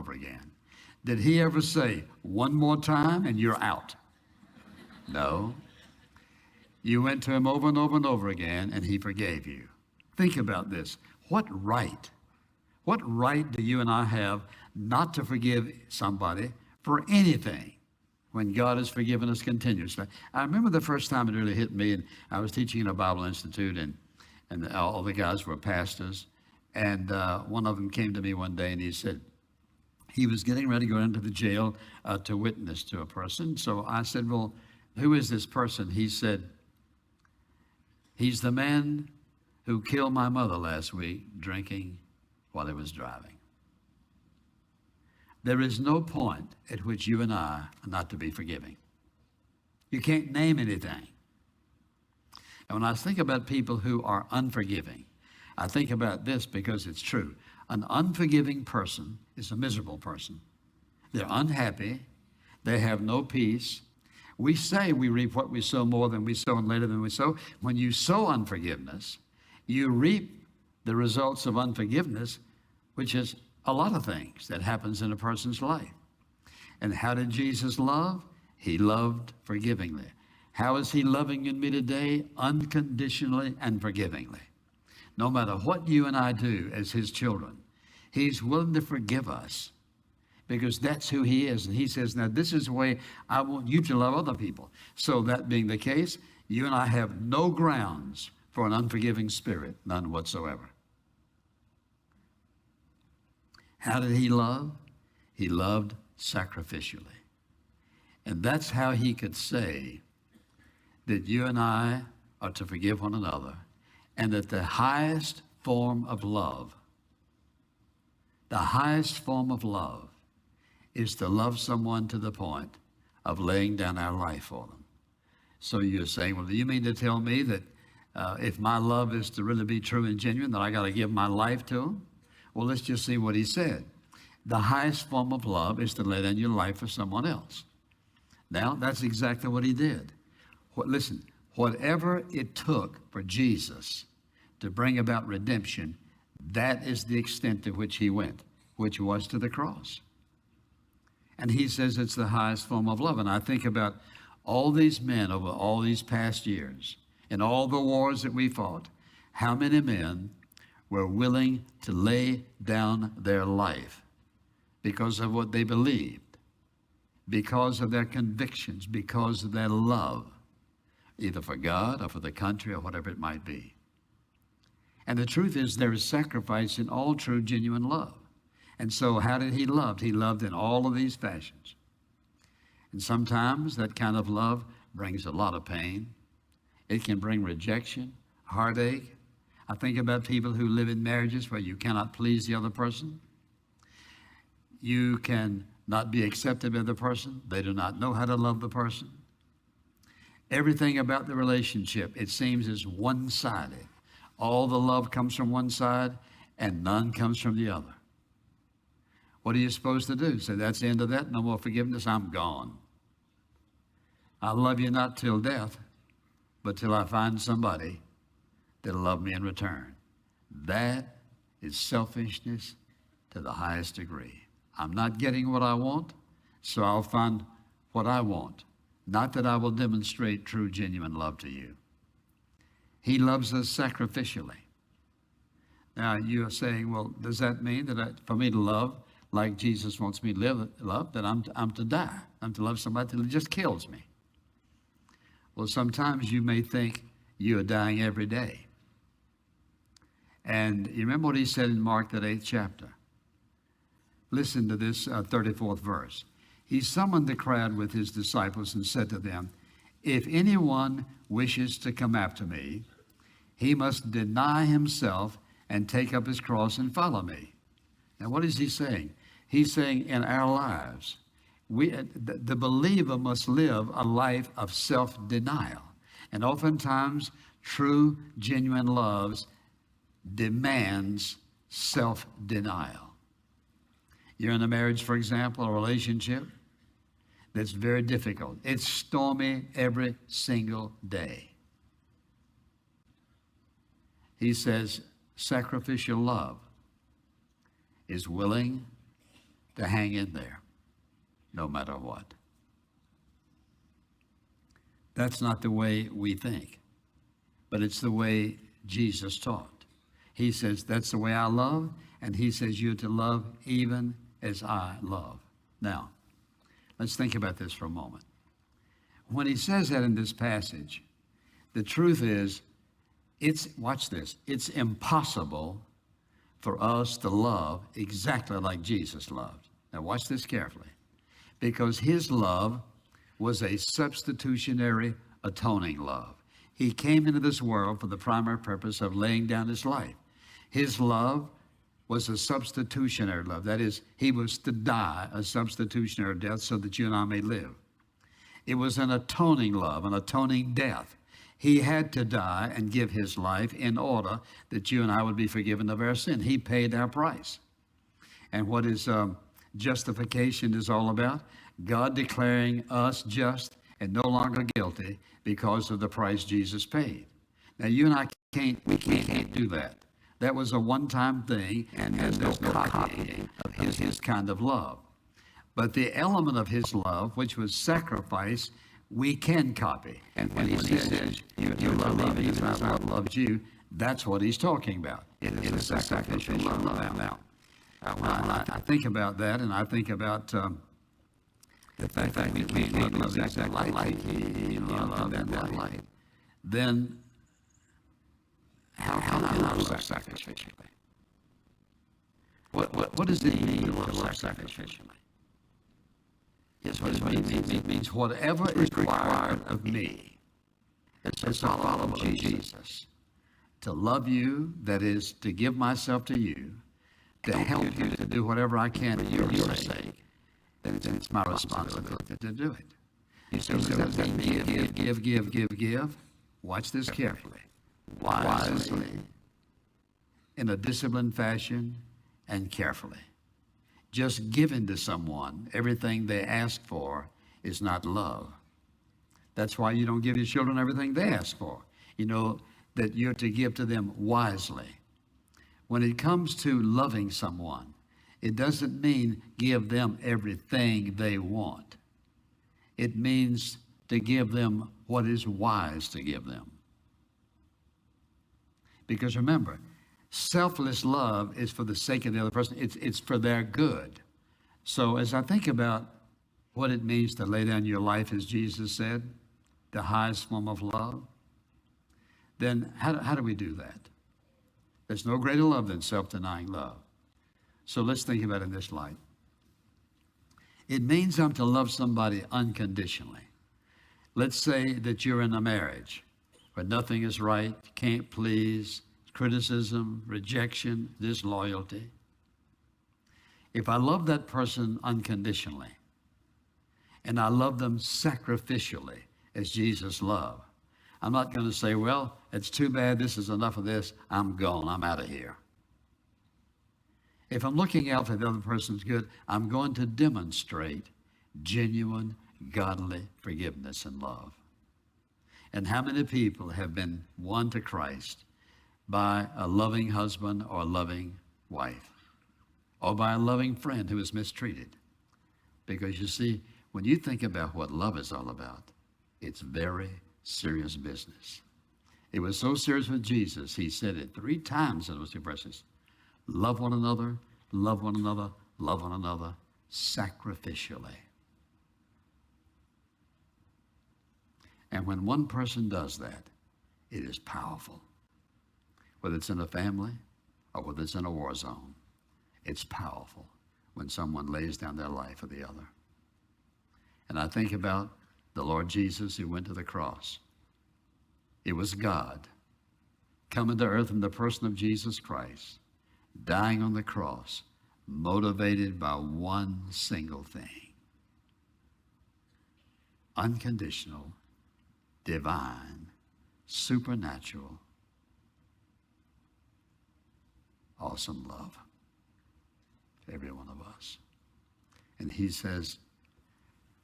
over again. Did he ever say, one more time and you're out? No. You went to him over and over and over again, and he forgave you. Think about this. What right do you and I have not to forgive somebody for anything when God has forgiven us continuously? I remember the first time it really hit me, and I was teaching in a Bible Institute, and all the guys were pastors, and one of them came to me one day, and he said, he was getting ready to go into the jail to witness to a person. So I said, well, who is this person? He said, he's the man who killed my mother last week drinking while he was driving. There is no point at which you and I are not to be forgiving. You can't name anything. And when I think about people who are unforgiving, I think about this because it's true. An unforgiving person is a miserable person. They're unhappy. They have no peace. We say we reap what we sow, more than we sow and later than we sow. When you sow unforgiveness, you reap the results of unforgiveness, which is a lot of things that happens in a person's life. And how did Jesus love? He loved forgivingly. How is he loving in me today? Unconditionally and forgivingly. No matter what you and I do as his children, he's willing to forgive us because that's who he is. And he says, now this is the way I want you to love other people. So that being the case, you and I have no grounds for an unforgiving spirit, none whatsoever. How did he love? He loved sacrificially. And that's how he could say that you and I are to forgive one another, and that the highest form of love is to love someone to the point of laying down our life for them. So you're saying, well, do you mean to tell me that if my love is to really be true and genuine, that I got to give my life to them? Well, let's just see what he said. The highest form of love is to lay down your life for someone else. Now, that's exactly what he did. Listen, whatever it took for Jesus to bring about redemption, that is the extent to which he went, which was to the cross. And he says it's the highest form of love. And I think about all these men over all these past years, in all the wars that we fought, how many men were willing to lay down their life because of what they believed, because of their convictions, because of their love, either for God or for the country or whatever it might be. And the truth is there is sacrifice in all true, genuine love. And so how did he love? He loved in all of these fashions. And sometimes that kind of love brings a lot of pain. It can bring rejection, heartache. I think about people who live in marriages where you cannot please the other person. You can not be accepted by the person. They do not know how to love the person. Everything about the relationship, it seems, is one-sided. All the love comes from one side and none comes from the other. What are you supposed to do? Say, that's the end of that. No more forgiveness. I'm gone. I'll love you not till death, but till I find somebody that'll love me in return. That is selfishness to the highest degree. I'm not getting what I want, so I'll find what I want. Not that I will demonstrate true, genuine love to you. He loves us sacrificially. Now, you're saying, well, does that mean that for me to love like Jesus wants me to love, that I'm to die? I'm to love somebody till it just kills me? Well, sometimes you may think you are dying every day. And you remember what he said in Mark, that 8th chapter? Listen to this 34th verse. He summoned the crowd with his disciples and said to them, if anyone wishes to come after me, he must deny himself and take up his cross and follow me. Now, what is he saying? He's saying in our lives, the believer must live a life of self-denial. And oftentimes, true, genuine love demands self-denial. You're in a marriage, for example, a relationship that's very difficult. It's stormy every single day. He says sacrificial love is willing to hang in there no matter what. That's not the way we think, but it's the way Jesus taught. He says, that's the way I love, and he says you're to love even as I love. Now, let's think about this for a moment. When he says that in this passage, the truth is, watch this, it's impossible for us to love exactly like Jesus loved. Now watch this carefully, because his love was a substitutionary atoning love. He came into this world for the primary purpose of laying down his life. His love was a substitutionary love. That is, he was to die a substitutionary death so that you and I may live. It was an atoning love, an atoning death. He had to die and give his life in order that you and I would be forgiven of our sin. He paid our price. And what is justification is all about? God declaring us just and no longer guilty because of the price Jesus paid. Now, you and I can't do that. That was a one-time thing, and there's no copying of his kind of love. But the element of his love, which was sacrifice, we can copy. And when he says, you love me as I loved you, that's what he's talking about. It is a sacrificial love. Now, when I think about that, and I think about the fact that we can't love exactly like he loved in that light, then how can I love sacrificially? What does it mean to love sacrificially? Yes, what it means. It means whatever is required of me as to follow Jesus, to love you, that is, to give myself to you, to help you to do whatever I can for your sake, then it's my responsibility to do it. You say, does that mean give? Watch this carefully. Wisely, in a disciplined fashion, and carefully. Just giving to someone everything they ask for is not love. That's why you don't give your children everything they ask for. You know that you're to give to them wisely. When it comes to loving someone, it doesn't mean give them everything they want. It means to give them what is wise to give them. Because remember, selfless love is for the sake of the other person. It's for their good. So as I think about what it means to lay down your life, as Jesus said, the highest form of love, then how do we do that? There's no greater love than self-denying love. So let's think about it in this light. It means I'm to love somebody unconditionally. Let's say that you're in a marriage where nothing is right, can't please, criticism, rejection, disloyalty. If I love that person unconditionally, and I love them sacrificially, as Jesus loved, I'm not going to say, well, it's too bad, this is enough of this, I'm gone, I'm out of here. If I'm looking out for the other person's good, I'm going to demonstrate genuine, godly forgiveness and love. And how many people have been won to Christ by a loving husband or a loving wife, or by a loving friend who is mistreated? Because you see, when you think about what love is all about, it's very serious business. It was so serious with Jesus, he said it 3 times in those 2 verses. Love one another, love one another, love one another sacrificially. And when one person does that, it is powerful. Whether it's in a family or whether it's in a war zone, it's powerful when someone lays down their life for the other. And I think about the Lord Jesus who went to the cross. It was God coming to earth in the person of Jesus Christ, dying on the cross, motivated by one single thing: unconditional, divine, supernatural, awesome love to every one of us. And he says,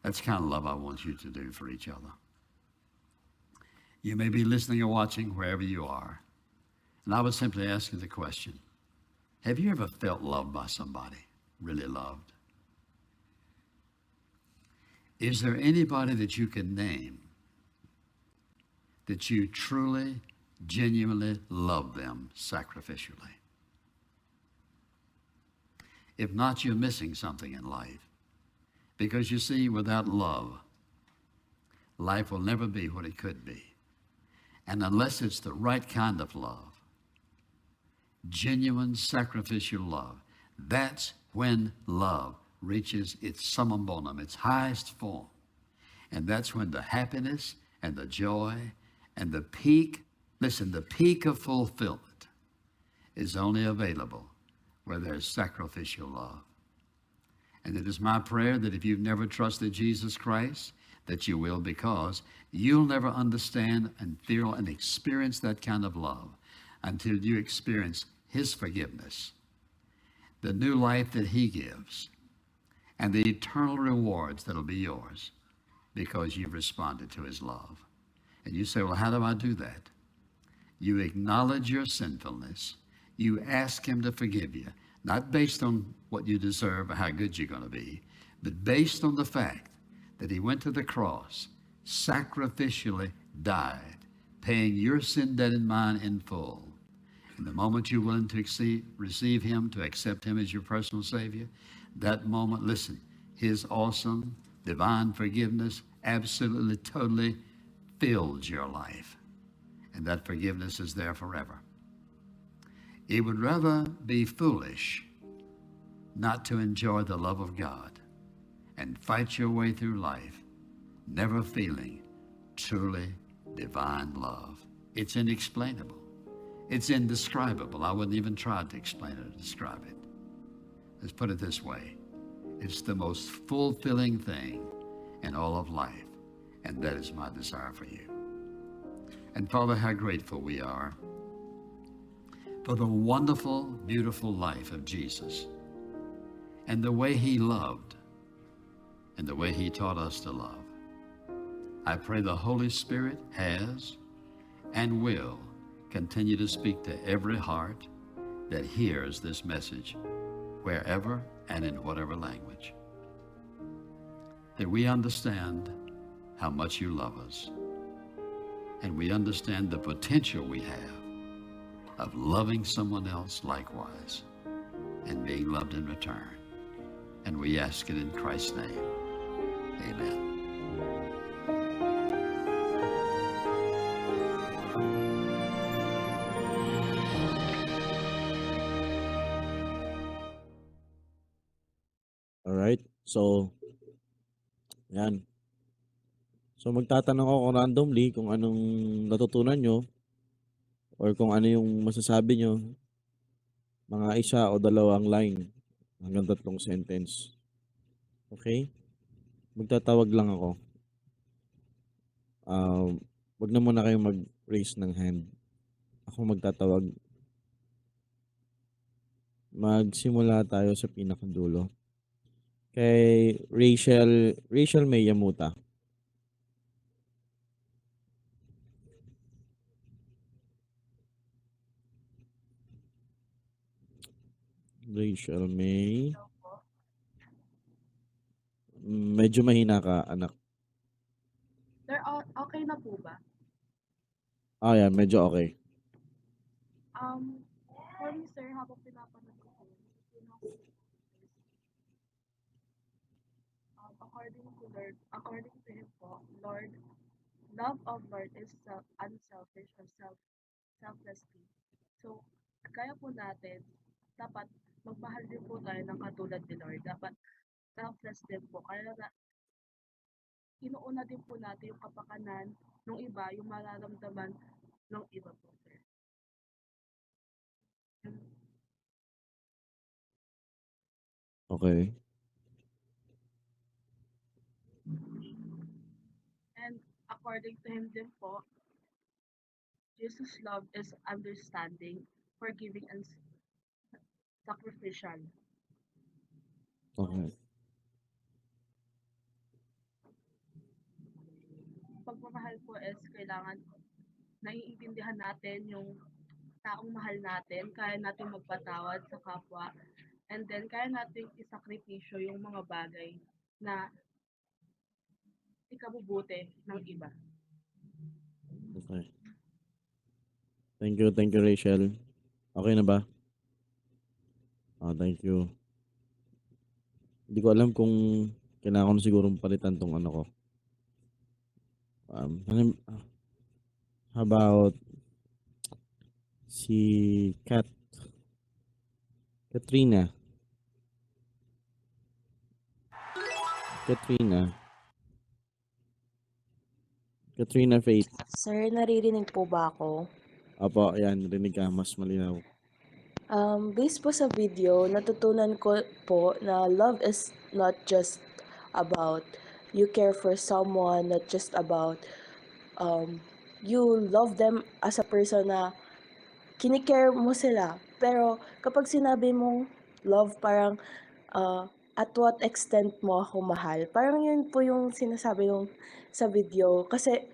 that's the kind of love I want you to do for each other. You may be listening or watching wherever you are, and I would simply ask you the question: have you ever felt loved by somebody, really loved? Is there anybody that you can name that you truly, genuinely love them sacrificially? If not, you're missing something in life. Because you see, without love, life will never be what it could be. And unless it's the right kind of love, genuine sacrificial love, that's when love reaches its summum bonum, its highest form. And that's when the happiness and the joy and the peak, listen, the peak of fulfillment is only available where there's sacrificial love. And it is my prayer that if you've never trusted Jesus Christ, that you will, because you'll never understand and feel and experience that kind of love until you experience his forgiveness, the new life that he gives, and the eternal rewards that'll be yours because you've responded to his love. And you say, well, how do I do that? You acknowledge your sinfulness. You ask him to forgive you, not based on what you deserve or how good you're going to be, but based on the fact that he went to the cross, sacrificially died, paying your sin debt and mine in full. And the moment you're willing to receive him, to accept him as your personal Savior, that moment, listen, his awesome divine forgiveness absolutely, totally fills your life. And that forgiveness is there forever. It would rather be foolish not to enjoy the love of God and fight your way through life, never feeling truly divine love. It's inexplainable. It's indescribable. I wouldn't even try to explain it or describe it. Let's put it this way. It's the most fulfilling thing in all of life, and that is my desire for you. And Father, how grateful we are for the wonderful, beautiful life of Jesus and the way he loved and the way he taught us to love. I pray the Holy Spirit has and will continue to speak to every heart that hears this message, wherever and in whatever language. That we understand how much you love us, and we understand the potential we have of loving someone else likewise and being loved in return. And we ask it in Christ's name. Amen. Alright. So, yan. So, magtatanong ako randomly kung anong natutunan nyo or kung ano yung masasabi nyo. Mga isa o dalawang line hanggang 3 sentence. Okay? Magtatawag lang ako. Wag na muna kayong mag-raise ng hand. Ako magtatawag. Magsimula tayo sa pinakadulo. Kay Rachel May Yamuta. Rachel May. Medyo mahina ka, anak. Sir, okay na po ba? Yan. Medyo okay. For me, sir, habang pinapanood ko po, according to him po, love of Lord is unselfish or selflessly. So, kaya po natin, dapat magmahal din po tayo ng katulad ni Lord. Dapat selfless din po. Kaya na, inuuna din po natin yung kapakanan ng iba, yung mararamdaman ng iba po, sir. Okay. And according to him din po, Jesus' love is understanding, forgiving, and sacrificial. Okay. Pagmamahal po is kailangan naiintindihan natin yung taong mahal natin, kaya natin magpatawad sa kapwa, and then kaya natin isakripisyo yung mga bagay na ikabubuti ng iba. Okay. Thank you, Rachel. Okay na ba? Thank you. Hindi ko alam kung kailangan ko na sigurong palitan tong ano ko. How about si Katrina? Katrina Faith. Sir, naririnig po ba ako? Apo, ayan, rinig ka, mas malinaw. Based po sa video, natutunan ko po na love is not just about you care for someone, not just about you love them as a person na kinikare mo sila. Pero kapag sinabi mong love, parang at what extent mo ako mahal. Parang yun po yung sinasabi yung sa video. Kasi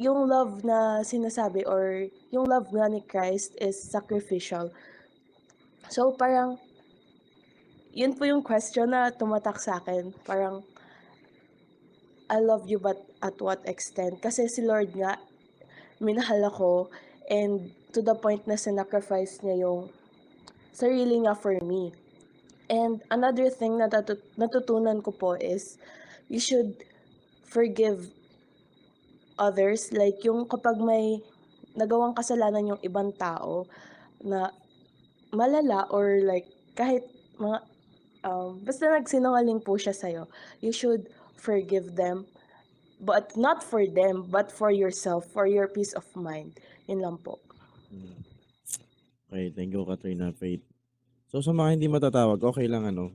yung love na sinasabi or yung love nga ni Christ is sacrificial. So parang yun po yung question na tumatak sa akin. Parang I love you but at what extent? Kasi si Lord nga minahal ako and to the point na sinacrifice niya yung sarili nga for me. And another thing na natutunan ko po is you should forgive others. Like yung kapag may nagawang kasalanan yung ibang tao na malala or like kahit mga basta nagsinungaling po siya sa'yo, you should forgive them. But not for them, but for yourself, for your peace of mind. Yun lang po. Okay, thank you, Katrina Faith. So sa mga hindi matatawag, okay lang ano.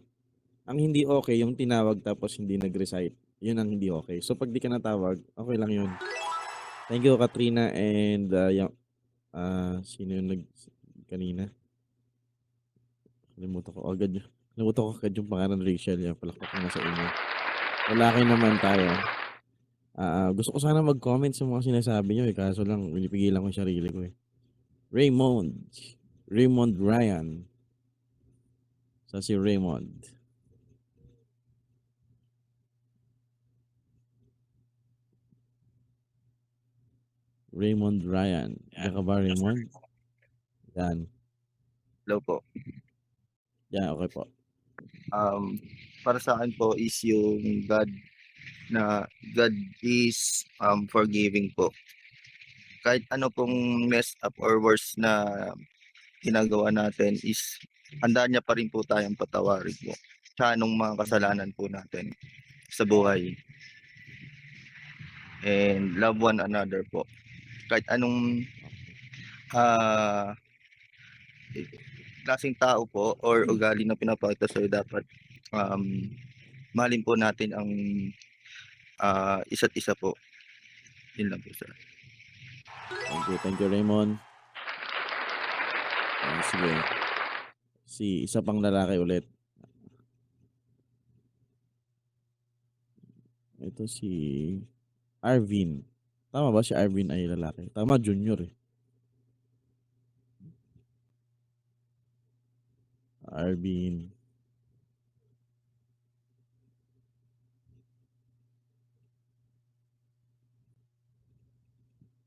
Ang hindi okay, yung tinawag tapos hindi nag-recite. Yun ang hindi okay. So pag di ka natawag, okay lang yun. Thank you, Katrina, and sino yung kanina? Kalimutan ko agad yung pangalan, Rachel. Yan, palakpak ko na sa inyo. Lalaki naman tayo. Gusto ko sana mag-comment sa mga sinasabi nyo kaso lang, pinipigilan ko yung sarili ko eh. Raymond Ryan. Sa si Raymond. Raymond Ryan. Yan ka ba, Raymond? Yan. Hello po. Yan, okay po. Para sa akin po is yung God is forgiving po. Kahit ano pong messed up or worse na ginagawa natin is handa niya pa rin po tayong patawarin po sa anong mga kasalanan po natin sa buhay. And love one another po. Kahit anong klaseng tao po or ugali na pinapakita sa'yo, dapat mahalin po natin ang isa't isa po. Yun lang po, sir. Thank you, Raymond. Sige. Isa pang lalaki ulit. Ito si Arvin. Tama ba si Arvin ay lalaki? Tama, junior eh. Arvin.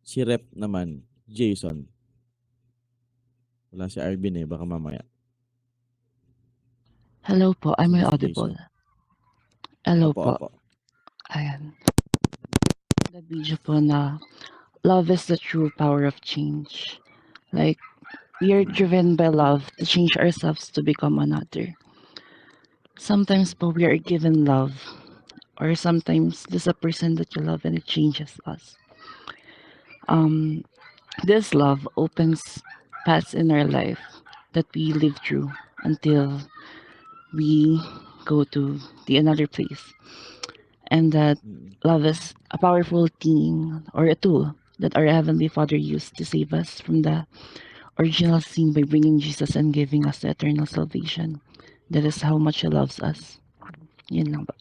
Si Rep naman, Jason. Wala si Arvin eh, baka mamaya. Hello po, am I Sige, si audible? Jason. Hello Opo, po. opo. Ayan. The video po na love is the true power of change. Like, we are driven by love to change ourselves to become another. Sometimes po we are given love, or sometimes there's a person that you love and it changes us. This love opens paths in our life that we live through until we go to the another place. And that love is a powerful thing or a tool that our Heavenly Father used to save us from the original sin by bringing Jesus and giving us the eternal salvation. That is how much He loves us. Yun lang ba?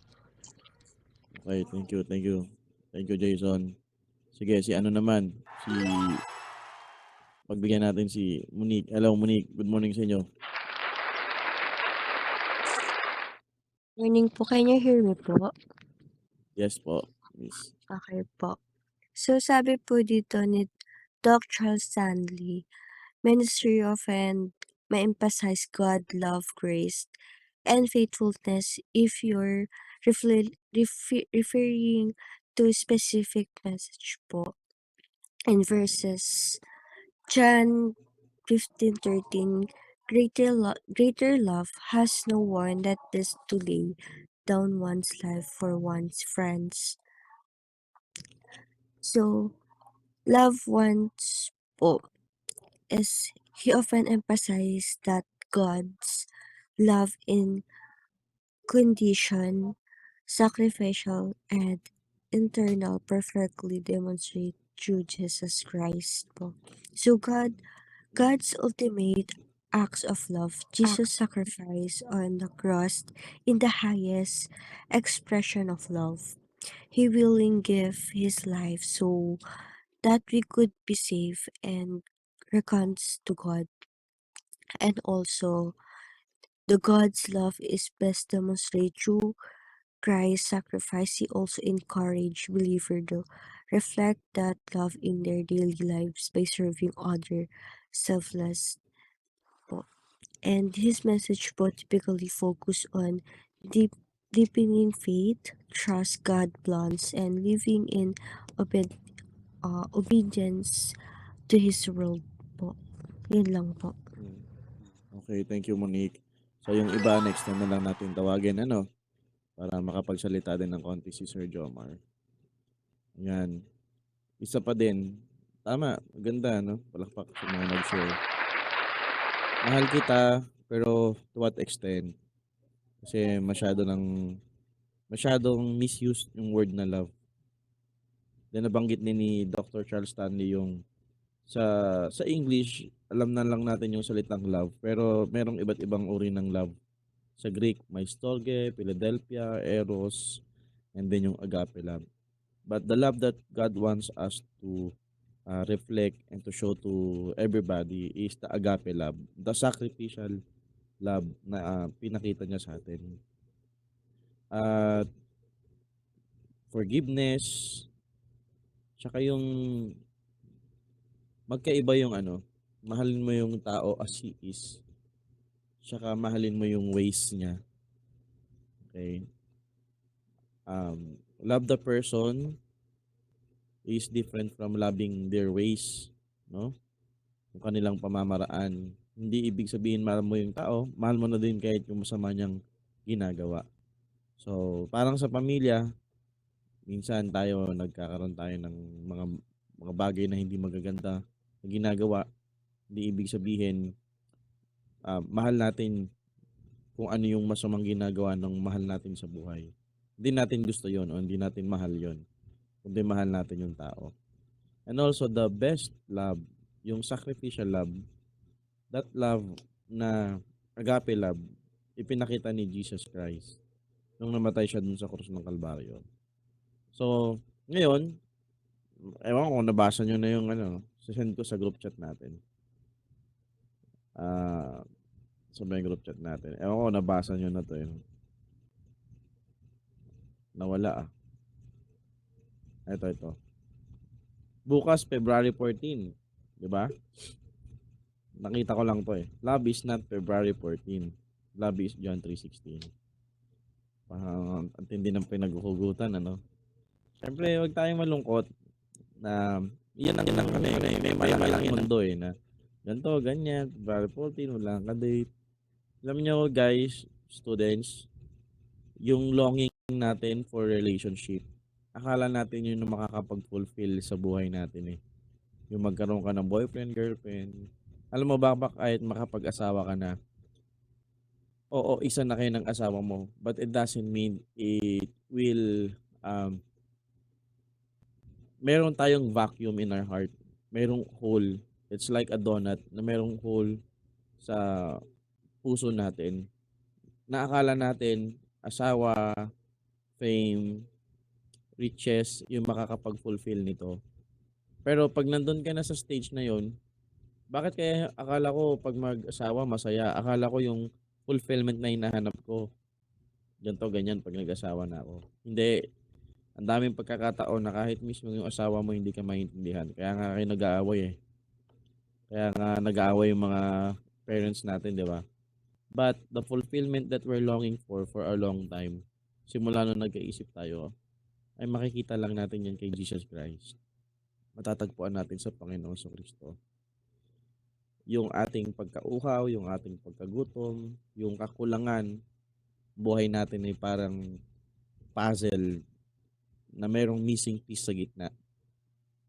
Okay, thank you. Thank you, Jason. Sige, si ano naman, pagbigyan natin si Monique. Hello, Monique. Good morning sa inyo. Morning po. Can you hear me po? Yes po. Miss. Okay po. So sabi po dito ni Doc Charles Stanley, ministry often may emphasize God, love, grace, and faithfulness if you're referring to specific message po. In verses John 15:13, greater love has no one that is to lay down one's life for one's friends. So, love ones po is he often emphasized that God's love in condition, sacrificial, and internal perfectly demonstrate through Jesus Christ po. So God's ultimate acts of love, Jesus' sacrifice on the cross in the highest expression of love. He willing give his life so that we could be saved and reconciled to God. And also, the God's love is best demonstrated through Christ's sacrifice. He also encouraged believers to reflect that love in their daily lives by serving others selfless po. And his message po typically focus on deepening faith, trust God plans, and living in obedience to his world po. Yun lang po. Okay, thank you, Monique. So yung iba, next time na lang natin tawagin, ano, para makapagsalita din ng konti si Sir Jomar. Yan. Isa pa din, tama, maganda, no? Palakpak sa mga nag-share. Mahal kita, pero to what extent? Kasi masyadong misuse yung word na love. Then nabanggit ni Dr. Charles Stanley yung sa English, alam na lang natin yung salitang love, pero merong iba't ibang uri ng love. Sa Greek, may storge, Philadelphia, eros, and then yung agape love. But the love that God wants us to reflect and to show to everybody is the agape love, the sacrificial love na pinakita niya sa atin. At forgiveness, tsaka yung magkaiba yung ano, mahalin mo yung tao as he is, tsaka mahalin mo yung ways niya. Okay? Love the person is different from loving their ways, no? Yung kanilang pamamaraan. Hindi ibig sabihin mahal mo yung tao, mahal mo na din kahit yung masama niyang ginagawa. So, parang sa pamilya, minsan nagkakaroon tayo ng mga bagay na hindi magaganda na ginagawa. Hindi ibig sabihin mahal natin kung ano yung masamang ginagawa ng mahal natin sa buhay. Hindi natin gusto yon o hindi natin mahal yon, kundi mahal natin yung tao. And also the best love, yung sacrificial love, that love na agape love, ipinakita ni Jesus Christ nung namatay siya dun sa krus ng Kalbaryo. So, ngayon, ewan ko kung nabasa nyo na yung send ko sa group chat natin. Sa may group chat natin. Ewan ko, nabasa nyo na to yun. Nawala Ito. Bukas, February 14. Diba? Nakita ko lang to eh. Love is not February 14. Love is John 3:16. Parang ang tindi ng pinaghuhugutan, ano? Siyempre, huwag tayong malungkot na yan ang may malaking mundo eh na ganito, ganyan, February 14, wala kang kadate. Alam nyo guys, students, yung longing natin for relationship, akala natin yun yung makakapag-fulfill sa buhay natin eh. Yung magkaroon ka ng boyfriend, girlfriend. Alam mo ba kahit makapag-asawa ka na, oo, isa na kayo ng asawa mo, but it doesn't mean it will, meron tayong vacuum in our heart. Merong hole. It's like a donut na merong hole sa puso natin. Naakala natin, asawa, fame, riches, yung makakapag-fulfill nito. Pero pag nandun ka na sa stage na yon, bakit kaya akala ko pag mag-asawa masaya? Akala ko yung fulfillment na hinahanap ko, ganito, ganyan pag nag-asawa na ako. Hindi. Ang daming pagkakataon na kahit mismo yung asawa mo hindi ka maintindihan. Kaya nga kayo nag-aaway eh. Kaya nga nag-aaway yung mga parents natin, di ba? But the fulfillment that we're longing for a long time, simula nung nag-iisip tayo, ay makikita lang natin yan kay Jesus Christ. Matatagpuan natin sa Panginoong Kristo. Yung ating pagkauhaw, yung ating pagkagutom, yung kakulangan, buhay natin ay parang puzzle na mayroong missing piece sa gitna.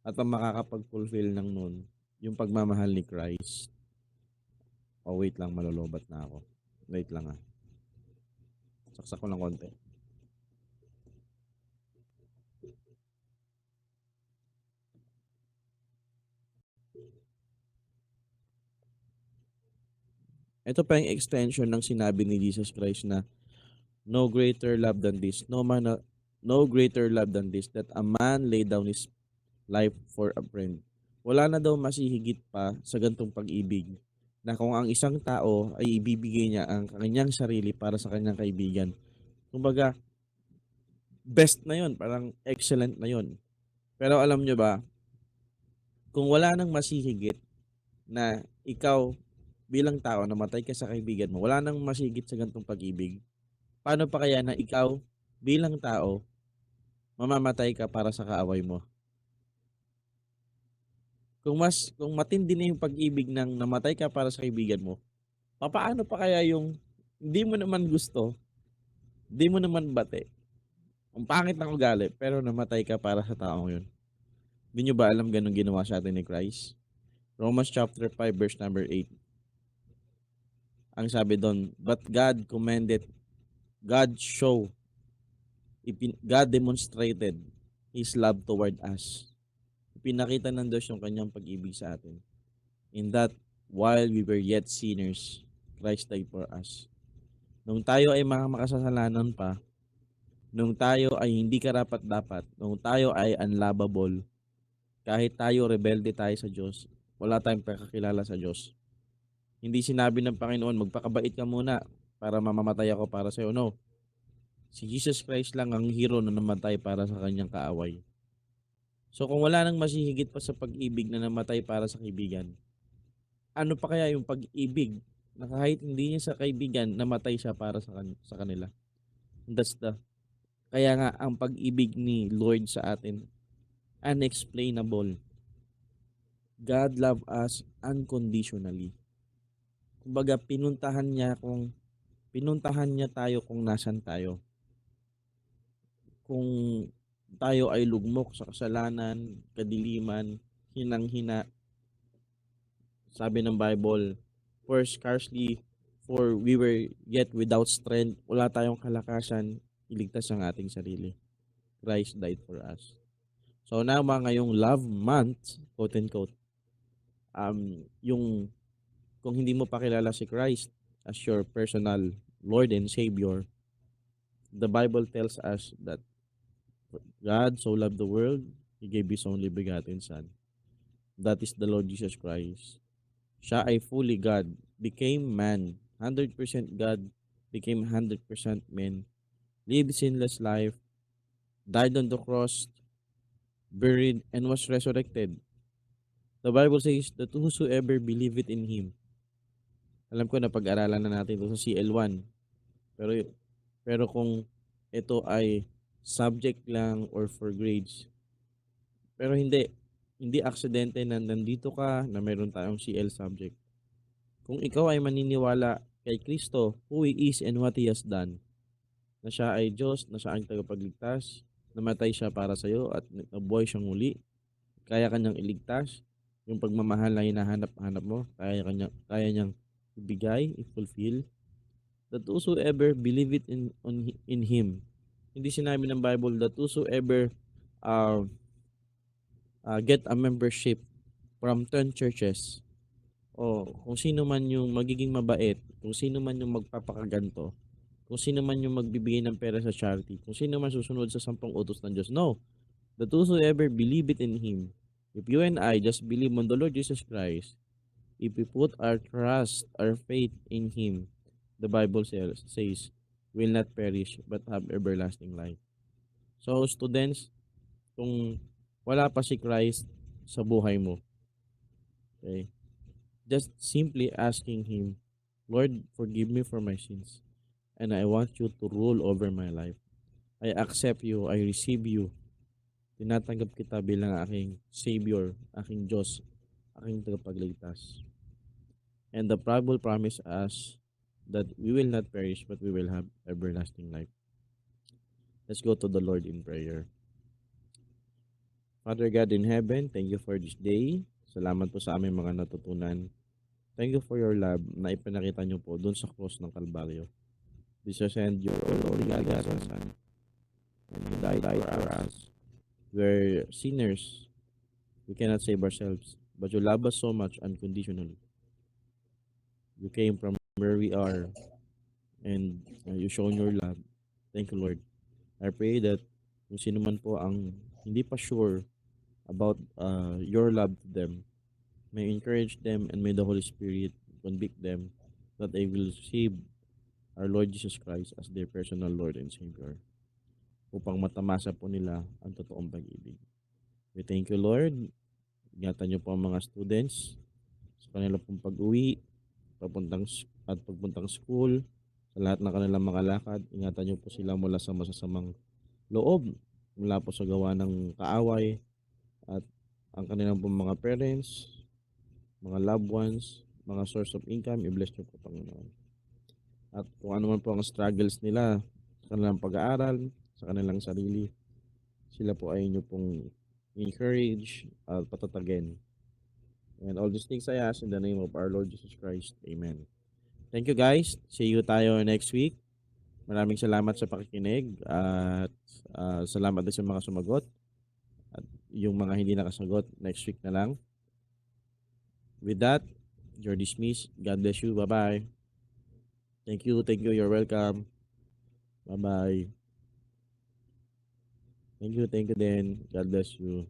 At ang makakapag-fulfill ng nun, yung pagmamahal ni Christ. Oh, wait lang, malolobat na ako. Wait lang ah. Saksak ko ng konti. Ito pa yung extension ng sinabi ni Jesus Christ na no greater love than this, no greater love than this, that a man lay down his life for a friend. Wala na daw masihigit pa sa gantong pag-ibig na kung ang isang tao ay ibibigay niya ang kanyang sarili para sa kanyang kaibigan. Kumbaga, best na yon, parang excellent na yon. Pero alam nyo ba, kung wala nang masihigit na ikaw bilang tao namatay ka sa kaibigan mo, wala nang masigit sa gantong pag-ibig, paano pa kaya na ikaw bilang tao mamamatay ka para sa kaaway mo? Kung matindi na yung pag-ibig ng namatay ka para sa kaibigan mo, paano pa kaya yung hindi mo naman gusto, hindi mo naman bate, ang pangit ng ugali, pero namatay ka para sa taong yun? Hindi nyo ba alam ganun ginawa sa atin ni Christ? Romans chapter 5 verse number 8. Ang sabi doon, but God demonstrated His love toward us. Pinakita ng Diyos yung kanyang pag-ibig sa atin. In that, while we were yet sinners, Christ died for us. Nung tayo ay mga makasalanan pa, nung tayo ay hindi karapat-dapat, nung tayo ay unlovable, kahit tayo rebelde tayo sa Diyos, wala tayong pagkakilala sa Diyos. Hindi sinabi ng Panginoon, magpakabait ka muna para mamamatay ako para sa iyo. No. Si Jesus Christ lang ang hero na namatay para sa kanyang kaaway. So kung wala nang masihigit pa sa pag-ibig na namatay para sa kaibigan, ano pa kaya yung pag-ibig na kahit hindi niya sa kaibigan, namatay siya para sa kanila? Kaya nga ang pag-ibig ni Lord sa atin, unexplainable. God loved us unconditionally. Kumbaga pinuntahan niya tayo kung nasan tayo. Kung tayo ay lugmok sa kasalanan, kadiliman, hinang-hina, sabi ng Bible, for we were yet without strength, wala tayong kalakasan, iligtas ang ating sarili. Christ died for us. So now ngayong love month, quote and quote, kung hindi mo pa kilala si Christ as your personal Lord and Savior, the Bible tells us that God so loved the world, He gave His only begotten Son. That is the Lord Jesus Christ. Siya ay fully God, became man, 100% God, became 100% man, lived sinless life, died on the cross, buried, and was resurrected. The Bible says that whosoever believeth in Him. Alam ko na pag-aralan na natin ito sa CL1. Pero kung ito ay subject lang or for grades. Pero hindi aksidente na nandito ka na meron tayong CL subject. Kung ikaw ay maniniwala kay Kristo, who He is and what He has done, na siya ay Diyos, na siya ang tagapagligtas, namatay siya para sa iyo at nabuhay siyang muli, kaya kanyang iligtas, yung pagmamahal na hinahanap-hanap mo, kaya niyang ibigay, i-fulfill, that whosoever believeth in Him. Hindi sinabi ng Bible that whosoever get a membership from 10 churches, o kung sino man yung magiging mabait, kung sino man yung magpapakaganto, kung sino man yung magbibigay ng pera sa charity, kung sino man susunod sa 10 utos ng Diyos. No, that whosoever believeth in Him. If you and I just believe on the Lord Jesus Christ, if we put our trust, our faith in Him, the Bible says, will not perish but have everlasting life. So, students, kung wala pa si Christ sa buhay mo, okay, just simply asking Him, Lord, forgive me for my sins, and I want you to rule over my life. I accept you, I receive you. Tinatanggap kita bilang aking Savior, aking Diyos, aking tagapagligtas. And the Bible promise us that we will not perish, but we will have everlasting life. Let's go to the Lord in prayer. Father God in heaven, thank you for this day. Salamat po sa aming mga natutunan. Thank you for your love na ipinakita niyo po doon sa cross ng Kalbaryo. Jesus sent your only begotten Son, and He died for us. We're sinners. We cannot save ourselves, but you love us so much unconditionally. You came from where we are, and you shown your love. Thank you, Lord. I pray that kung sino man po ang hindi pa sure about your love to them, may encourage them and may the Holy Spirit convict them that they will receive our Lord Jesus Christ as their personal Lord and Savior upang matamasa po nila ang totoong pag-ibig. We thank you, Lord. Ingatan niyo po ang mga students sa kanilang pong pag-uwi, pagpuntang school, sa lahat ng kanilang mga lakad. Ingatan niyo po sila mula sa masasamang loob, mula po sa gawa ng kaaway, at ang kanilang pong mga parents, mga loved ones, mga source of income, i-bless niyo po, Panginoon. At kung ano man po ang struggles nila sa kanilang pag-aaral, sa kanilang sarili, sila po ay inyo pong encourage at patatagin. And all these things I ask in the name of our Lord Jesus Christ. Amen. Thank you guys. See you tayo next week. Maraming salamat sa pakikinig at salamat din sa mga sumagot. At yung mga hindi nakasagot, next week na lang. With that, you're dismissed. God bless you. Bye-bye. Thank you. You're welcome. Bye-bye. Thank you din. God bless you.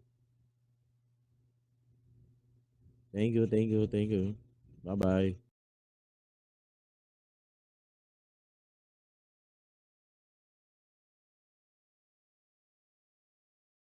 Thank you. Bye-bye.